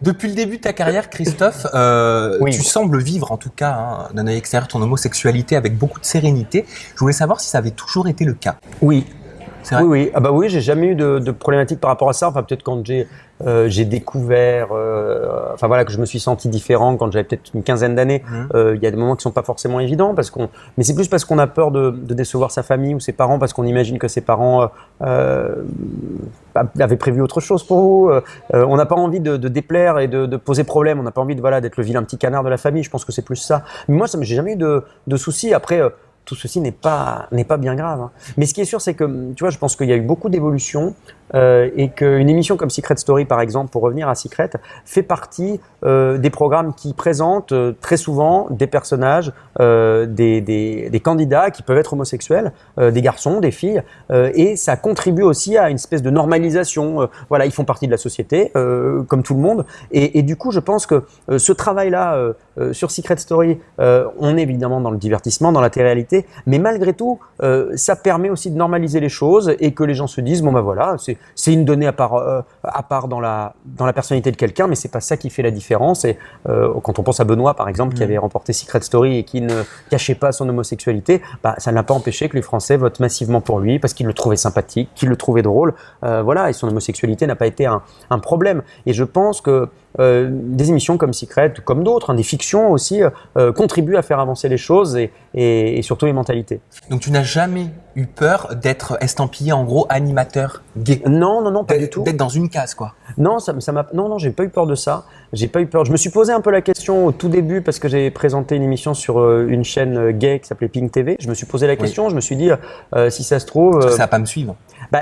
Depuis le début de ta carrière, Christophe, Oui. tu sembles vivre, en tout cas, d'un œil extérieur, ton homosexualité avec beaucoup de sérénité. Je voulais savoir si ça avait toujours été le cas. Oui. C'est vrai? Oui. Ah bah oui, j'ai jamais eu de problématique par rapport à ça. Enfin, peut-être quand j'ai découvert, enfin voilà, que je me suis senti différent quand j'avais peut-être une quinzaine d'années. Il y a des moments qui sont pas forcément évidents mais c'est plus parce qu'on a peur de décevoir sa famille ou ses parents, parce qu'on imagine que ses parents avaient prévu autre chose pour vous. On n'a pas envie de déplaire et de poser problème. On n'a pas envie d'être le vilain petit canard de la famille. Je pense que c'est plus ça. Mais moi, j'ai jamais eu de soucis. Après. Tout ceci n'est pas bien grave. Hein. Mais ce qui est sûr, c'est que, tu vois, je pense qu'il y a eu beaucoup d'évolutions et qu'une émission comme Secret Story, par exemple, pour revenir à Secret, fait partie des programmes qui présentent très souvent des personnages, des candidats qui peuvent être homosexuels, des garçons, des filles, et ça contribue aussi à une espèce de normalisation. Voilà, ils font partie de la société, comme tout le monde. Et du coup, je pense que ce travail-là sur Secret Story, on est évidemment dans le divertissement, dans la télé-réalité, mais malgré tout, ça permet aussi de normaliser les choses et que les gens se disent bon ben voilà, c'est une donnée à part dans la personnalité de quelqu'un, mais c'est pas ça qui fait la différence. Et quand on pense à Benoît par exemple, qui avait remporté Secret Story et qui ne cachait pas son homosexualité, ça n'a pas empêché que les Français votent massivement pour lui parce qu'ils le trouvaient sympathique, qu'ils le trouvaient drôle, voilà, et son homosexualité n'a pas été un problème. Et je pense que des émissions comme Secret, comme d'autres, des fictions aussi, contribuent à faire avancer les choses et surtout les mentalités. Donc tu n'as jamais eu peur d'être estampillé en gros animateur gay? Non, pas du tout. D'être dans une case, quoi. Non, non, j'ai pas eu peur de ça. J'ai pas eu peur. Je me suis posé un peu la question au tout début parce que j'ai présenté une émission sur une chaîne gay qui s'appelait Pink TV. Je me suis posé la question, je me suis dit si ça se trouve. Parce que ça va pas me suivre.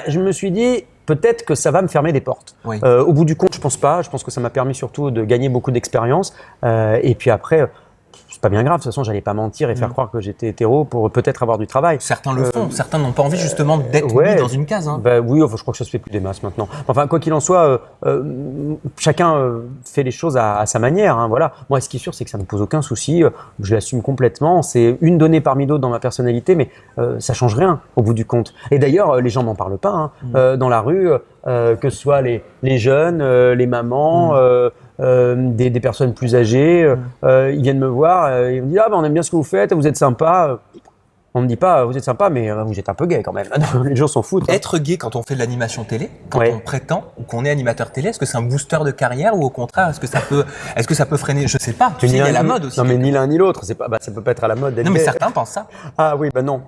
Je me suis dit peut-être que ça va me fermer des portes. Oui. Au bout du compte, je pense pas. Je pense que ça m'a permis surtout de gagner beaucoup d'expérience. Et puis après. C'est pas bien grave, de toute façon, j'allais pas mentir et faire croire que j'étais hétéro pour peut-être avoir du travail. Certains le font, certains n'ont pas envie justement d'être mis dans une case. Hein. Oui, je crois que ça se fait plus des masses maintenant. Enfin, quoi qu'il en soit, chacun fait les choses à sa manière. Hein, voilà. Moi, ce qui est sûr, c'est que ça ne me pose aucun souci. Je l'assume complètement. C'est une donnée parmi d'autres dans ma personnalité, mais ça change rien au bout du compte. Et d'ailleurs, les gens m'en parlent pas. Hein. Dans la rue, que ce soit les jeunes, les mamans. Des personnes plus âgées, ils viennent me voir, ils me disent on aime bien ce que vous faites, vous êtes sympa. On me dit pas vous êtes sympa, mais vous êtes un peu gay quand même. Les gens s'en foutent. Être gay quand on fait de l'animation télé, quand on prétend ou qu'on est animateur télé, est-ce que c'est un booster de carrière ou au contraire est-ce que ça peut freiner? Je sais pas. Tu sais, il y a la mode aussi. Non mais ni l'un ni l'autre, c'est pas ça peut pas être à la mode d'être Non mais gay. certains pensent ça. Ah oui, non,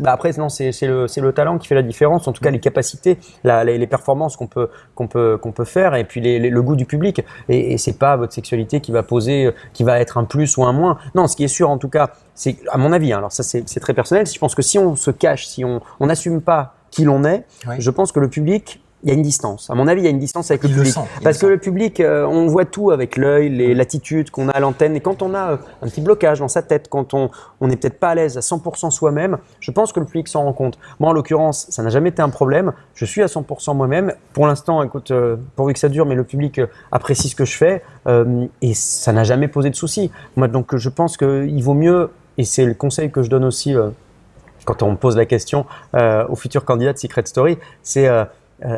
après non, c'est le talent qui fait la différence, en tout cas les capacités, les performances qu'on peut faire et puis le goût du public et c'est pas votre sexualité qui va être un plus ou un moins. Non, ce qui est sûr en tout cas, c'est à mon avis, alors ça c'est très personnel, je pense que si on se cache, si on n'assume pas qui l'on est, je pense que le public, il y a une distance. À mon avis, il y a une distance avec le public. Parce que le public, on voit tout avec l'œil, l'attitude qu'on a à l'antenne. Et quand on a un petit blocage dans sa tête, quand on n'est peut-être pas à l'aise à 100% soi-même, je pense que le public s'en rend compte. Moi, en l'occurrence, ça n'a jamais été un problème. Je suis à 100% moi-même. Pour l'instant, écoute, pourvu que ça dure, mais le public apprécie ce que je fais. Et ça n'a jamais posé de soucis. Moi, donc, je pense qu'il vaut mieux, et c'est le conseil que je donne aussi quand on me pose la question aux futurs candidats de Secret Story, c'est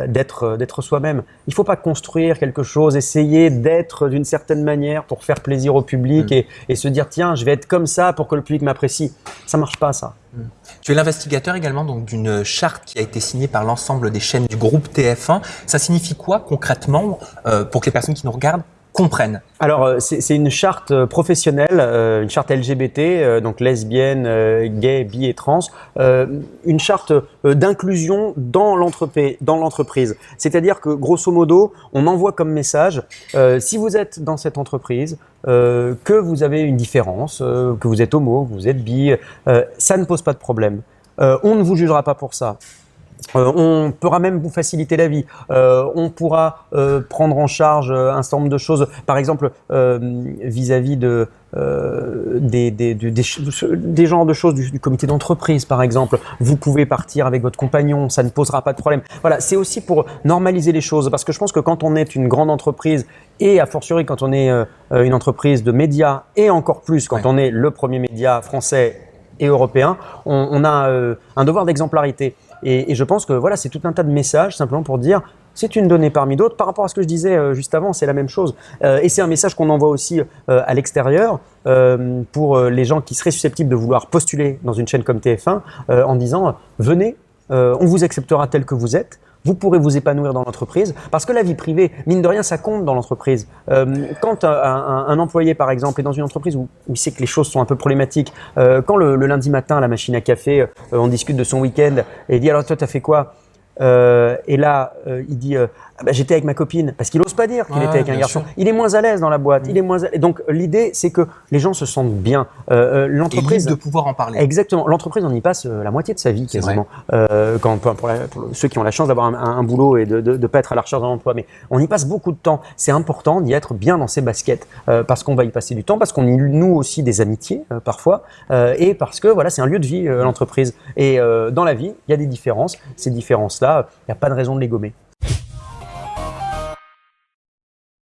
d'être soi-même. Il ne faut pas construire quelque chose, essayer d'être d'une certaine manière pour faire plaisir au public et se dire tiens, je vais être comme ça pour que le public m'apprécie. Ça ne marche pas ça. Tu es l'investigateur également donc d'une charte qui a été signée par l'ensemble des chaînes du groupe TF1. Ça signifie quoi concrètement pour que les personnes qui nous regardent comprennent? Alors, c'est une charte professionnelle, une charte LGBT, donc lesbienne, gay, bi et trans, une charte d'inclusion dans l'entreprise. C'est-à-dire que, grosso modo, on envoie comme message, si vous êtes dans cette entreprise, que vous avez une différence, que vous êtes homo, que vous êtes bi, ça ne pose pas de problème. On ne vous jugera pas pour ça. On pourra même vous faciliter la vie. On pourra prendre en charge un certain nombre de choses. Par exemple, vis-à-vis des genres de choses du comité d'entreprise, par exemple. Vous pouvez partir avec votre compagnon, ça ne posera pas de problème. Voilà, c'est aussi pour normaliser les choses. Parce que je pense que quand on est une grande entreprise, et a fortiori quand on est une entreprise de médias, et encore plus quand on est le premier média français et européen, on a un devoir d'exemplarité. Et je pense que voilà, c'est tout un tas de messages simplement pour dire c'est une donnée parmi d'autres. Par rapport à ce que je disais juste avant, c'est la même chose. Et c'est un message qu'on envoie aussi à l'extérieur pour les gens qui seraient susceptibles de vouloir postuler dans une chaîne comme TF1 en disant venez, on vous acceptera tel que vous êtes. Vous pourrez vous épanouir dans l'entreprise parce que la vie privée, mine de rien, ça compte dans l'entreprise. Quand un employé, par exemple, est dans une entreprise où il sait que les choses sont un peu problématiques, quand le lundi matin, à la machine à café, on discute de son week-end et il dit alors toi, t'as fait quoi? Et là, il dit ah bah, j'étais avec ma copine parce qu'il n'ose pas dire qu'il était avec un garçon. Sûr. Il est moins à l'aise dans la boîte. Il est moins. Et donc l'idée, c'est que les gens se sentent bien. L'entreprise de pouvoir en parler. Exactement. L'entreprise, on y passe la moitié de sa vie quasiment. Pour ceux qui ont la chance d'avoir un boulot et de pas être à la recherche d'un emploi, mais on y passe beaucoup de temps. C'est important d'y être bien dans ses baskets parce qu'on va y passer du temps, parce qu'on y noue aussi des amitiés parfois, et parce que voilà, c'est un lieu de vie l'entreprise. Et dans la vie, il y a des différences. Ces différences-là, il n'y a pas de raison de les gommer.